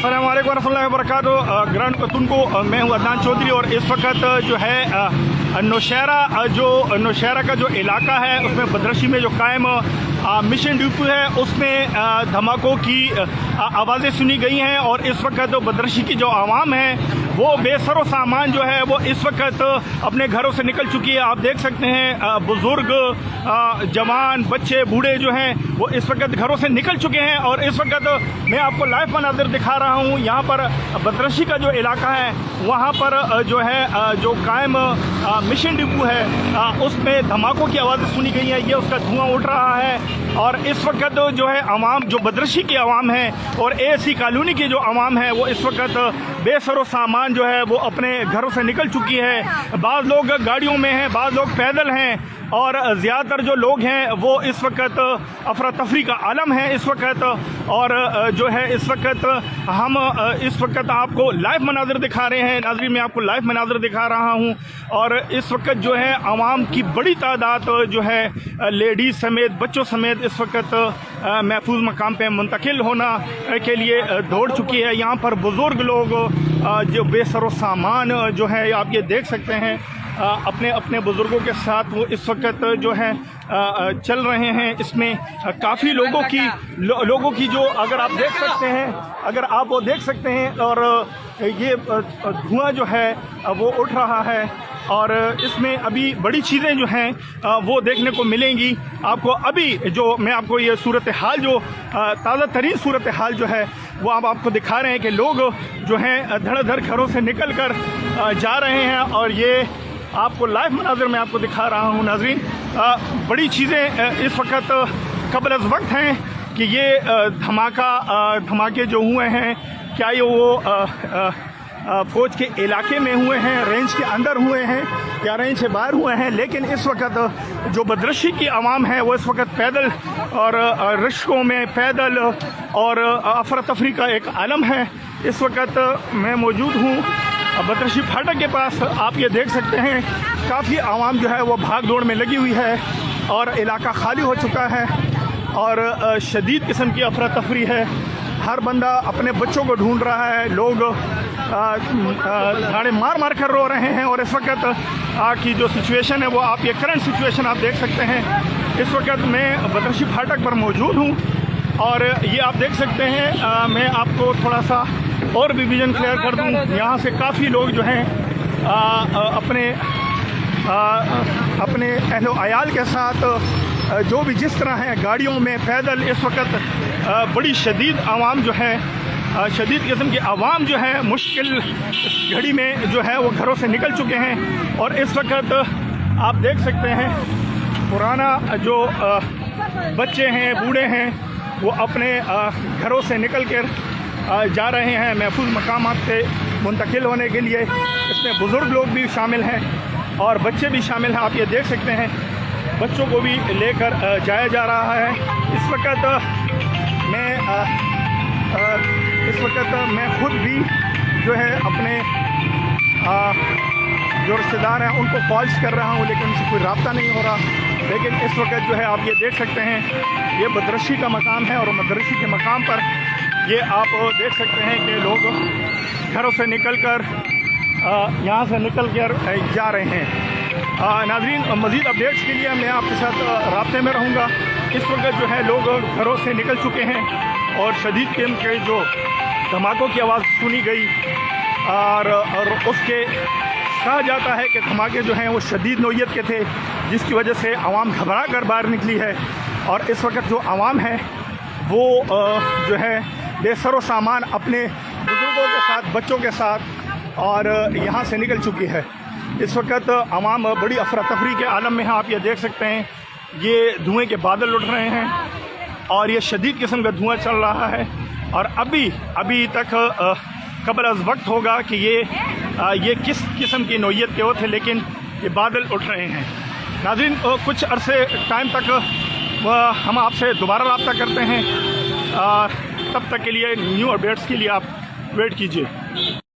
अस्सलाम वालेकुम वरहमतुल्लाहि वबरकातुहू। ग्रांड पतून को मैं हूँ अदनान चौधरी और इस वक्त जो है नौशहरा का जो इलाका है उसमें बदरशी में जो कायम मिशन डिपो है उसमें धमाकों की आवाज़ें सुनी गई हैं और इस वक्त बदरशी की जो आवाम है वो बेसरो सामान जो है वो इस वक्त अपने घरों से निकल चुकी है। आप देख सकते हैं बुज़ुर्ग, जवान, बच्चे, बूढ़े जो हैं वो इस वक्त घरों से निकल चुके हैं और इस वक्त मैं आपको लाइव मनाज़िर दिखा रहा हूँ। यहाँ पर बदरशी का जो इलाका है वहाँ पर जो है जो कायम मिशन डिपो है उसमें धमाकों की आवाज़ें सुनी गई हैं। ये उसका धुआं उठ रहा है और इस वक्त जो है आवाम, जो बदरशी की आवाम है और एसी कॉलोनी की जो आवाम है वो इस वक्त बेसरो सामान जो है वो अपने घरों से निकल चुकी है। बाज़ लोग गाड़ियों में हैं, बाज़ लोग पैदल हैं और ज़्यादातर जो लोग हैं वो इस वक्त अफरा तफरी का आलम है इस वक्त। और जो है इस वक्त हम इस वक्त आपको लाइव मनाज़िर दिखा रहे हैं। नाज़रीन, मैं आपको लाइव मनाज़िर दिखा रहा हूँ और इस वक्त जो है आवाम की बड़ी तादाद जो है लेडीज़ समेत, बच्चों समेत इस वक्त महफूज मकाम पे मुंतकिल होना के लिए दौड़ चुकी है। यहाँ पर बुज़ुर्ग लोग जो बेसरो सामान जो है आप ये देख सकते हैं अपने अपने बुज़ुर्गों के साथ वो इस वक्त जो है चल रहे हैं। इसमें काफ़ी लोगों की जो अगर आप देख सकते हैं, अगर आप वो देख सकते हैं और ये धुआं जो है वो उठ रहा है और इसमें अभी बड़ी चीज़ें जो हैं वो देखने को मिलेंगी आपको। अभी जो मैं आपको ये सूरत हाल, जो ताज़ा तरीन सूरत हाल जो है वो आपको दिखा रहे हैं कि लोग जो हैं धड़ाधड़ घरों से निकल कर जा रहे हैं और ये आपको लाइव मनाज़िर में आपको दिखा रहा हूँ। नाज़रीन, बड़ी चीज़ें इस वक्त कबल अज़ वक्त हैं कि ये धमाके जो हुए हैं क्या ये वो फ़ौज के इलाके में हुए हैं, रेंज के अंदर हुए हैं या रेंज से बाहर हुए हैं। लेकिन इस वक्त जो बदरशी की आवाम है वो इस वक्त पैदल और रिश्कों में पैदल और अफरा तफरी का एक आलम है। इस वक्त मैं मौजूद हूँ बदरशी फाटक के पास। आप ये देख सकते हैं काफ़ी आवाम जो है वो भाग दौड़ में लगी हुई है और इलाका खाली हो चुका है और शदीद किस्म की अफरा तफरी है। हर बंदा अपने बच्चों को ढूंढ रहा है, लोग धाड़े मार मार कर रो रहे हैं और इस वक्त की जो सिचुएशन है वो आप ये करंट सिचुएशन आप देख सकते हैं। इस वक्त मैं बदरशी फाटक पर मौजूद हूँ और ये आप देख सकते हैं। मैं आपको थोड़ा सा और भी विजन क्लियर कर दूँ। यहाँ से काफ़ी लोग जो हैं अपने अहलो अयाल के साथ जो भी जिस तरह हैं गाड़ियों में, पैदल, इस वक्त बड़ी शदीद आवाम जो है, शदीद किस्म की आवाम जो है मुश्किल घड़ी में जो है वो घरों से निकल चुके हैं और इस वक्त आप देख सकते हैं पुराना जो बच्चे हैं, बूढ़े हैं वो अपने घरों से निकल कर जा रहे हैं महफूज मकामात पे मुंतकिल होने के लिए। इसमें बुज़ुर्ग लोग भी शामिल हैं और बच्चे भी शामिल हैं। आप ये देख सकते हैं बच्चों को भी लेकर जाया जा रहा है। इस वक्त मैं खुद भी जो है अपने जो रिश्तेदार हैं उनको कॉल्स कर रहा हूँ लेकिन उनसे कोई रब्ता नहीं हो रहा। लेकिन इस वक्त जो है आप ये देख सकते हैं ये बदरशी का मकाम है और बदरशी के मकाम पर ये आप देख सकते हैं कि लोग घरों से निकल कर यहाँ से निकल कर जा रहे हैं। नाज़रीन, मज़ीद अपडेट्स के लिए मैं आपके साथ राब्ते में रहूँगा। इस वक्त जो है लोग घरों से निकल चुके हैं और शदीद किस्म के जो धमाकों की आवाज़ सुनी गई और उसके कहा जाता है कि धमाके जो हैं वो शदीद नौइयत के थे जिसकी वजह से आवाम घबरा कर बाहर निकली है और इस वक्त जो आवाम है वो जो है बेसरो सामान अपने बुज़ुर्गों के साथ, बच्चों के साथ और यहाँ से निकल चुकी है। इस वक्त आवाम बड़ी अफरा तफरी के आलम में है। आप ये देख सकते हैं ये धुएं के बादल उठ रहे हैं और ये शदीद किस्म का धुआं चल रहा है और अभी तक कबल अज़ वक्त होगा कि ये किस किस्म की नौइयत के वो थे, लेकिन ये बादल उठ रहे हैं। नाज़रीन, कुछ अरसे टाइम तक हम आपसे दोबारा रब्ता करते हैं। तब तक के लिए न्यू अपडेट्स के लिए आप वेट कीजिए।